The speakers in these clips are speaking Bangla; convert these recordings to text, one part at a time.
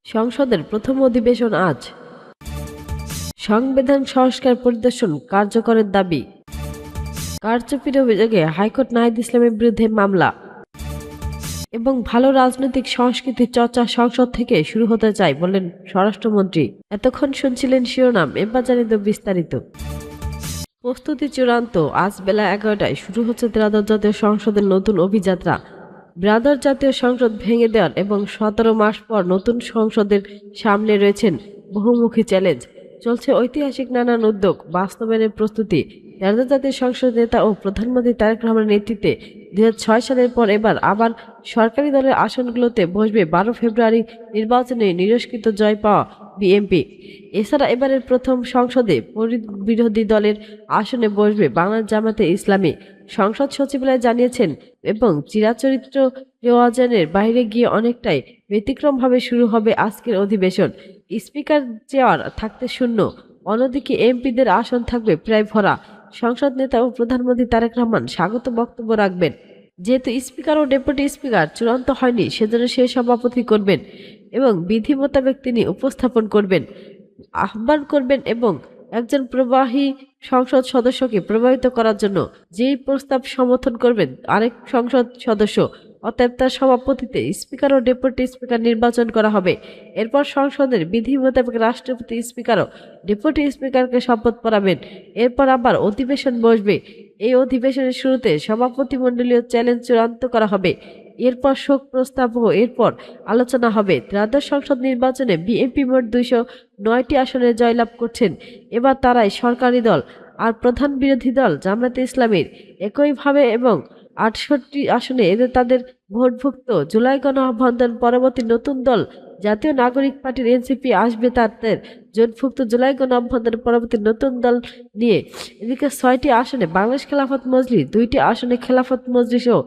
সংসদের প্রথম অধিবেশন আজ। সংবিধান সংস্কার পরিদর্শন কার্যকরের দাবি। কারচুপির অভিযোগে হাইকোর্ট নাহিদ ইসলামের বিরুদ্ধে মামলা। এবং ভালো রাজনৈতিক সংস্কৃতি চর্চা সংসদ থেকে শুরু হতে চায় বললেন স্বরাষ্ট্রমন্ত্রী। এতক্ষণ শুনছিলেন শিরোনাম, এবার জানিত বিস্তারিত। প্রস্তুতি চূড়ান্ত। আজ বেলা 11টায় শুরু হচ্ছে ত্রয়োদশ জাতীয় সংসদের নতুন অভিযাত্রা। ব্রাদার জাতীয় সংসদ ভেঙে দেওয়ার এবং 17 মাস পর নতুন সংসদের সামনে রয়েছেন বহুমুখী চ্যালেঞ্জ। চলছে ঐতিহাসিক নানান উদ্যোগ বাস্তবায়নের প্রস্তুতি। ত্রয়োদশ জাতীয় সংসদ নেতা ও প্রধানমন্ত্রী তারেক রহমানের নেতৃত্বে 2006 সালের পর এবার আবার সরকারি দলের আসনগুলোতে বসবে 12 ফেব্রুয়ারি নির্বাচনে নিরস্কৃত জয় পাওয়া বিএনপি। এছাড়া এবারের প্রথম সংসদে বিরোধী দলের আসনে বসবে বাংলাদেশ জামায়াতে ইসলামী। সংসদ সচিবালয় জানিয়েছেন এবং চিরাচরিত রেওয়াজের বাইরে গিয়ে অনেকটাই ব্যতিক্রমভাবে শুরু হবে আজকের অধিবেশন। স্পিকার চেয়ার থাকতে শূন্য, অন্যদিকে এমপিদের আসন থাকবে প্রায় ভরা। সংসদ নেতা ও প্রধানমন্ত্রী তারেক রহমান স্বাগত বক্তব্য রাখবেন। যেহেতু স্পিকার ও ডেপুটি স্পিকার চূড়ান্ত হয়নি, সেজন্য সে সভাপতি করবেন এবং বিধি মোতাবেক তিনি উপস্থাপন করবেন, আহ্বান করবেন এবং একজন প্রবাহী সংসদ সদস্যকে প্রভাবিত করার জন্য যেই প্রস্তাব সমর্থন করবেন আরেক সংসদ সদস্য, অতএব তার সভাপতিতে স্পিকার ও ডেপুটি স্পিকার নির্বাচন করা হবে। এরপর সংসদের বিধি মোতাবেক রাষ্ট্রপতি স্পিকার ও ডেপুটি স্পিকারকে শপথ পড়াবেন। এরপর আবার অধিবেশন বসবে। এই অধিবেশনের শুরুতে সভাপতিমণ্ডলীয় চ্যালেঞ্জ চূড়ান্ত করা হবে। এরপর শোক প্রস্তাব ও এরপর আলোচনা হবে। ত্রয়োদশ সংসদ নির্বাচনে বিএনপি মোট 209টি আসনে জয়লাভ করছেন। এবার তারাই সরকারি দল আর প্রধান বিরোধী দল জামায়াতে ইসলামীর একইভাবে এবং 68টি আসনে এদের তাদের ভোটভুক্ত জুলাই গণ অভ্যুত্থান পরবর্তী নতুন দল জাতীয় নাগরিক পার্টির এনসিপি আসবে তাদের জোটভুক্ত জুলাই গণ অভ্যুত্থান পরবর্তী নতুন দল নিয়ে। এদিকে 6টি আসনে বাংলাদেশ খেলাফত মজলিস, 2টি আসনে খেলাফত মজলিস ও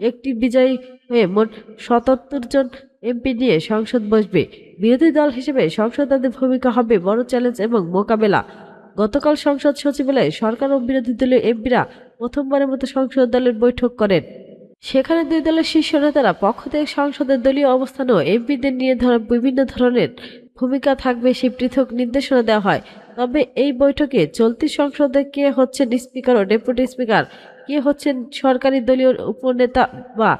একটি বিজয়ী হয়ে মোট 77 জন এমপি নিয়ে সংসদ বসবে। বিরোধী দল হিসেবে সংসদের ভূমিকা হবে বড় চ্যালেঞ্জ এবং মোকাবেলা। গতকাল সংসদ সচিবালয়ে সরকার ও বিরোধী দলীয় এমপিরা প্রথমবারের মতো সংসদ দলের বৈঠক করেন। সেখানে দুই দলের শীর্ষ নেতারা পক্ষ থেকে সংসদের দলীয় অবস্থান ও এমপিদের নিয়ে বিভিন্ন ধরনের ভূমিকা থাকবে সেই পৃথক নির্দেশনা দেওয়া হয়। তবে এই বৈঠকে চলতি সংসদে কে হচ্ছেন স্পিকার ও ডেপুটি স্পিকার, কে হচ্ছেন সরকারি দলীয় উপনেতা বা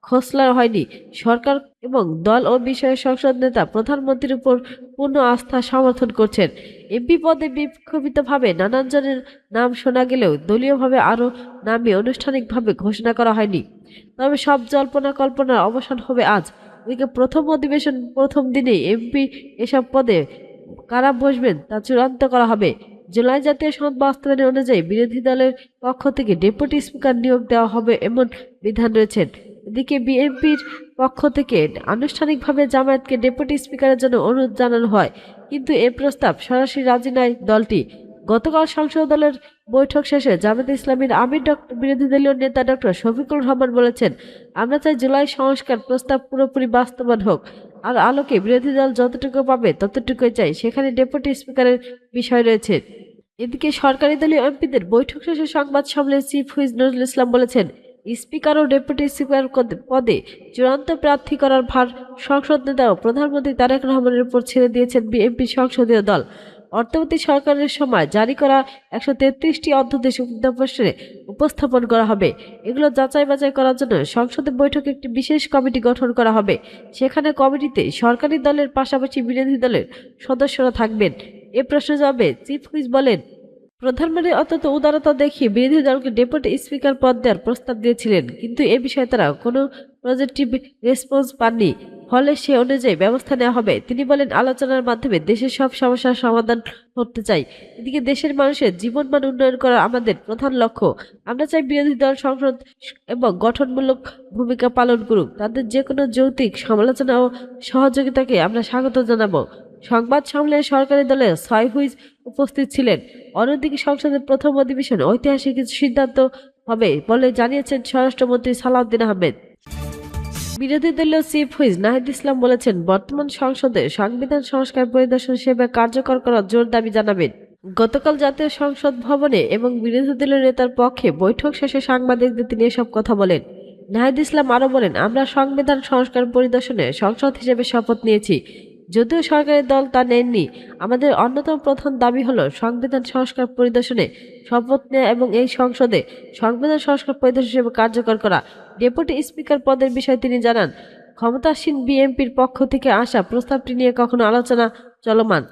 খোসলা হয়নি। সরকার এবং দল ও বিষয়ে সংসদ নেতা প্রধানমন্ত্রীর উপর পূর্ণ আস্থা সমর্থন করছেন। এমপি পদে বিক্ষোভিতভাবে নানান জনের নাম শোনা গেলেও দলীয়ভাবে আরও নামই আনুষ্ঠানিকভাবে ঘোষণা করা হয়নি। তবে সব জল্পনা কল্পনার অবসান হবে আজ। এদিকে প্রথম অধিবেশন প্রথম দিনেই এমপি এসব পদে কারা বসবেন তা চূড়ান্ত করা হবে। জুলাই জাতীয় সংসদ বাস্তবায়ন অনুযায়ী বিরোধী দলের পক্ষ থেকে ডেপুটি স্পিকার নিয়োগ দেওয়া হবে এমন বিধান রয়েছে। এদিকে বিএনপির পক্ষ থেকে আনুষ্ঠানিকভাবে জামায়াতকে ডেপুটি স্পিকারের জন্য অনুরোধ জানানো হয়, কিন্তু এ প্রস্তাব সরাসরি রাজি নয় দলটি। গতকাল সংসদ দলের বৈঠক শেষে জামায়াতে ইসলামীর আমির বিরোধী দলীয় নেতা ডক্টর শফিকুর রহমান বলেছেন, আমরা চাই জুলাই সংস্কার প্রস্তাব পুরোপুরি বাস্তবায়ন হোক, আর আলোকে বিরোধী দল যতটুকু পাবে ততটুকুই চাই, সেখানে ডেপুটি স্পিকারের বিষয় রয়েছে। এদিকে সরকারি দলীয় এমপিদের বৈঠক শেষে সংবাদ সম্মেলনে চিফ হুইপ নজরুল ইসলাম বলেছেন, স্পিকার ও ডেপুটি স্পিকার পদে চূড়ান্ত প্রার্থী করার ভার সংসদ নেতা ও প্রধানমন্ত্রী তারেক রহমানের উপর ছেড়ে দিয়েছেন বিএনপি সংসদীয় দল। অন্তর্বর্তী সরকারের সময় জারি করা 133টি অধ্যাদেশ অধিবেশনে উপস্থাপন করা হবে। এগুলো যাচাই বাছাই করার জন্য সংসদের বৈঠকে একটি বিশেষ কমিটি গঠন করা হবে। সেখানে কমিটিতে সরকারি দলের পাশাপাশি বিরোধী দলের সদস্যরা থাকবেন। এ প্রশ্নে জবাবে চিফ হুইপ বলেন, প্রধানমন্ত্রী অত্যন্ত উদারতা দেখিয়ে বিরোধী দলকে ডেপুটি স্পিকার পদ দেওয়ার প্রস্তাব দিয়েছিলেন, কিন্তু এ বিষয়ে তারা কোনো পজিটিভ রেসপন্স পাননি, ফলে সে অনুযায়ী ব্যবস্থা নেওয়া হবে। তিনি বলেন, আলোচনার মাধ্যমে দেশের সব সমস্যার সমাধান করতে চাই। এদিকে দেশের মানুষের জীবনমান উন্নয়ন করা আমাদের প্রধান লক্ষ্য। আমরা চাই বিরোধী দল সংসদ এবং গঠনমূলক ভূমিকা পালন করুক। তাদের যে কোনো যৌক্তিক সমালোচনা ও সহযোগিতাকে আমরা স্বাগত জানাবো। সংবাদ সম্মেলনে সরকারি দলের 6 হুইপ উপস্থিত ছিলেন। অন্যদিকে সংসদের প্রথম অধিবেশনে ঐতিহাসিক কিছু সিদ্ধান্ত হবে বলে জানিয়েছেন স্বরাষ্ট্রমন্ত্রী সালাউদ্দিন আহমেদ। বিরোধী দলীয় চিফ হুইপ নাহিদ ইসলাম বলেছেন, বর্তমান সংসদে সংবিধান সংস্কার পরিদর্শন সেবা কার্যকর করার জোর দাবি জানাবেন। গতকাল জাতীয় সংসদ ভবনে এবং বিরোধী দলীয় নেতার পক্ষে বৈঠক শেষে সাংবাদিকদের তিনি এসব কথা বলেন। নাহিদ ইসলাম আরও বলেন, আমরা সংবিধান সংস্কার পরিদর্শনে সংসদ হিসেবে শপথ নিয়েছি। যদিও সরকারি দল তা নেননি। আমাদের অন্যতম প্রধান দাবি হলো সংবিধান সংস্কার পরিদর্শনে শপথ নেওয়া এবং এই সংসদে সংবিধান সংস্কার পরিদর্শন হিসেবে কার্যকর করা। ডেপুটি স্পিকার পদের বিষয়ে তিনি জানান, ক্ষমতাসীন বিএনপির পক্ষ থেকে আসা প্রস্তাবটি নিয়ে কখনো আলোচনা চলমান।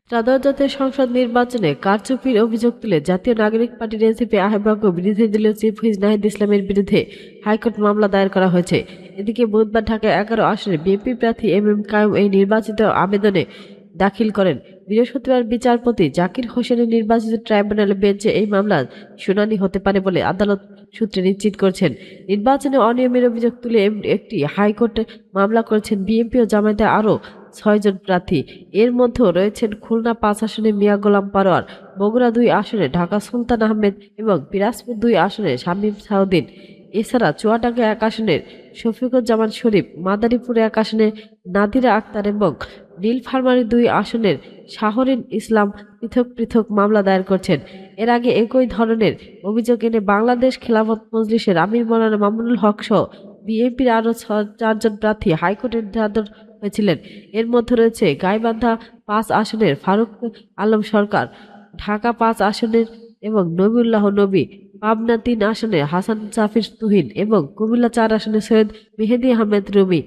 ত্রয়োদশ জাতীয় সংসদ নির্বাচনে কারচুপির অভিযোগ তুলে জাতীয় নাগরিক পার্টির এনসিপি আহ্বায়ক ও বিরোধী দলীয় চিফ হুইপ নাহিদ ইসলামের বিরুদ্ধে হাইকোর্ট মামলা দায়ের করা হয়েছে। এদিকে বুধবার ঢাকায় 11 আসনে বিএনপি প্রার্থী এম কাইয়ুম এই নির্বাচিত আবেদনে দাখিল করেন। বৃহস্পতিবার বিচারপতি জাকির হোসেনের নির্বাচিত ট্রাইব্যুনাল বেঞ্চে এই মামলার শুনানি হতে পারে বলে আদালত সূত্রে নিশ্চিত করছেন। নির্বাচনে অনিয়মের অভিযোগ তুলে একটি হাইকোর্টে মামলা করেছেন বিএনপি ও জামায়াতের আরও 6 জন প্রার্থী। এর মধ্যে রয়েছেন খুলনা 5 আসনে মিয়া গোলাম পারোয়ার, বগুড়া 2 আসনে ঢাকা সুলতান আহমেদ এবং পিরাজপুর 2 আসনে শামীম সাউদ্দিন। এছাড়া চুয়াডাঙ্গা 1 আসনের শফিকুজ্জামান শরীফ, মাদারীপুর 1 আসনে নাদিরা আক্তার এবং নীলফামারী 2 আসনের শাহরিন ইসলাম পৃথক পৃথক মামলা দায়ের করছেন। এর আগে একই ধরনের অভিযোগ এনে বাংলাদেশ খেলাফত মজলিসের আমির মাওলানা মামুনুল হক সহ বিএনপির আরও 4 জন প্রার্থী হাইকোর্টের দ্বারস্থ হয়েছিলেন। এর মধ্যে রয়েছে গাইবান্ধা 5 আসনের ফারুক আলম সরকার, ঢাকা 5 আসনের এবং নবিউল্লাহ নবী, পাবনা 3 আসনে হাসান জাফির তুহিন এবং কুমিল্লা 4 আসনে সৈয়দ মেহেদী আহমেদ রুমি।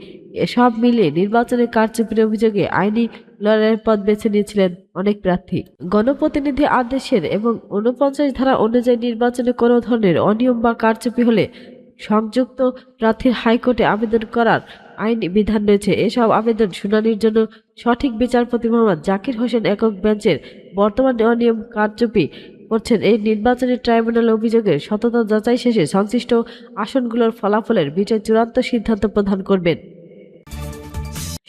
এসব মিলিয়ে নির্বাচনের কারচুপির অভিযোগে আইনি লড়াইয়ের পথ বেছে নিয়েছিলেন অনেক প্রার্থী। গণপ্রতিনিধি আদেশের এবং 49 ধারা অনুযায়ী নির্বাচনে কোনো ধরনের অনিয়ম বা কারচুপি হলে সংযুক্ত প্রার্থীর হাইকোর্টে আবেদন করার আইনি বিধান রয়েছে। এসব আবেদন শুনানির জন্য সঠিক বিচারপতি মোহাম্মদ জাকির হোসেন একক বেঞ্চের বর্তমানে অনিয়ম কারচুপি করছেন এই নির্বাচনী ট্রাইব্যুনাল অভিযোগের সততা যাচাই শেষে সংশ্লিষ্ট আসনগুলোর ফলাফলের বিষয়ে চূড়ান্ত সিদ্ধান্ত প্রদান করবেন।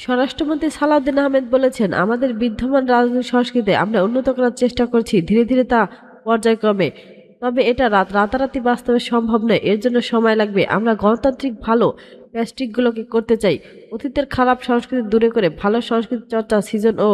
স্বরাষ্ট্রমন্ত্রী সালাউদ্দিন আহমেদ বলেছেন, আমাদের বিদ্যমান রাজনৈতিক সংস্কৃতি আমরা উন্নত করার চেষ্টা করছি, ধীরে ধীরে তা পর্যায়ক্রমে। তবে এটা রাতারাতি বাস্তবে সম্ভব নয়, এর জন্য সময় লাগবে। আমরা গণতান্ত্রিক ভালো প্যাস্ট্রিকগুলোকে করতে চাই। অতীতের খারাপ সংস্কৃতি দূরে করে ভালো সংস্কৃতি চর্চা, সৃজন ও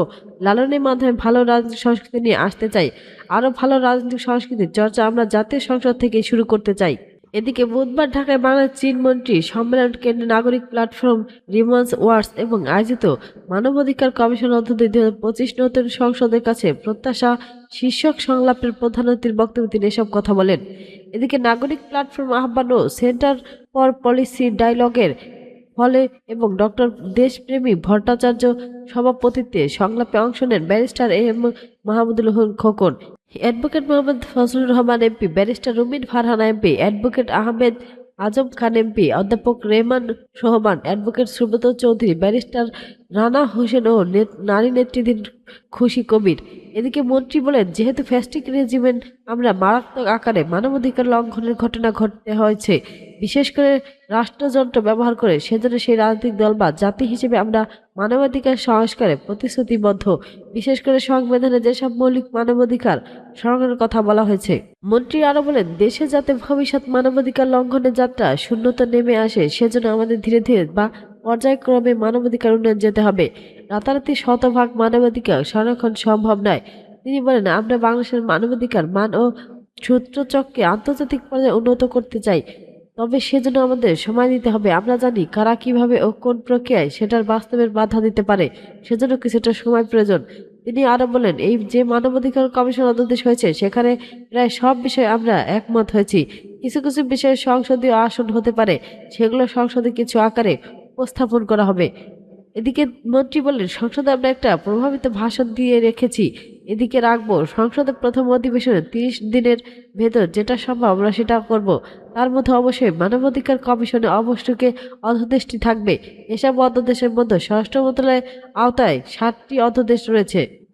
লালনের মাধ্যমে ভালো রাজনৈতিক সংস্কৃতি নিয়ে আসতে চাই। আরও ভালো রাজনৈতিক সংস্কৃতির চর্চা আমরা জাতীয় সংসদ থেকে শুরু করতে চাই। এদিকে বুধবার ঢাকায় বাংলাদেশ চীন মন্ত্রী সম্মেলন কেন্দ্রে নাগরিক প্ল্যাটফর্ম রিমন্স ওয়ার্স এবং আয়োজিত মানবাধিকার কমিশন অধ্যক্ষ 2025 নতুন সংসদের কাছে প্রত্যাশা শীর্ষক সংলাপের প্রধান অতিথির বক্তব্যে তিনি এসব কথা বলেন। এদিকে নাগরিক প্ল্যাটফর্ম আহ্বান ও সেন্টার ফর পলিসি ডায়ালগের ফলে এবং ডক্টর দেশপ্রেমী ভট্টাচার্য সভাপতিত্বে সংলাপে অংশ নেন barrister M Mahmudul Khokon, advocate Mohammad Fazlur Rahman MP, barrister Rumin Farhana MP, advocate Ahmed Azam Khan MP, অধ্যাপক রেহমান সোহমান, অ্যাডভোকেট সুব্রত চৌধুরী, ব্যারিস্টার রানা হোসেন ও নারী নেতৃত্বাধীন খুশি কবির। এদিকে মন্ত্রী বলেন, যেহেতু ফ্যাসিস্ট রেজিমের আমরা মারাত্মক আকারে মানবাধিকার লঙ্ঘনের ঘটনা ঘটতে হয়েছে, বিশেষ করে রাষ্ট্রযন্ত্র ব্যবহার করে, সেজন্য সেই রাজনৈতিক দল বা জাতি হিসেবে আমরা মানবাধিকার সংস্কারে প্রতিশ্রুতিবদ্ধ। বিশেষ করে সংবিধানে যেসব মৌলিক মানবাধিকার সংরক্ষণের কথা বলা হয়েছে। মন্ত্রী আরো বলেন, দেশে যাতে ভবিষ্যৎ মানবাধিকার লঙ্ঘনের যাত্রা শূন্যতা নেমে আসে, সেজন্য আমাদের ধীরে ধীরে বা পর্যায়ক্রমে মানবাধিকার উন্নয়ন যেতে হবে। রাতারাতি শতভাগ মানবাধিকার সংরক্ষণ সম্ভব নয়। তিনি বলেন, আমরা বাংলাদেশের মানবাধিকার মান ও সূত্রচককে আন্তর্জাতিক পর্যায়ে উন্নত করতে চাই, তবে সেজন্য আমাদের সময় দিতে হবে। আমরা জানি কারা কিভাবে ও কোন প্রক্রিয়ায় সেটার বাস্তবের বাধা দিতে পারে, সেজন্য কিছুটা সময় প্রয়োজন। তিনি আরো বলেন, এই যে মানবাধিকার কমিশন অধ্যাদেশ হয়েছে, সেখানে প্রায় সব বিষয়ে আমরা একমত হয়েছি। কিছু কিছু বিষয়ে সংসদীয় আসন হতে পারে, সেগুলো সংসদে কিছু আকারে উপস্থাপন করা হবে। এদিকে মন্ত্রী বলেন, সংসদে আমরা একটা প্রভাবিত ভাষণ দিয়ে রেখেছি, এদিকে রাখবো। সংসদের প্রথম অধিবেশনে 30 দিনের ভেতর যেটা সম্ভব আমরা সেটা করব। তার মধ্যে অবশ্যই মানবাধিকার কমিশনে অবশ্যই অধ্যাদেশটি থাকবে। এসব অধ্যাদেশের মধ্যে স্বরাষ্ট্র মন্ত্রণালয়ের আওতায় 7টি অধ্যাদেশ রয়েছে।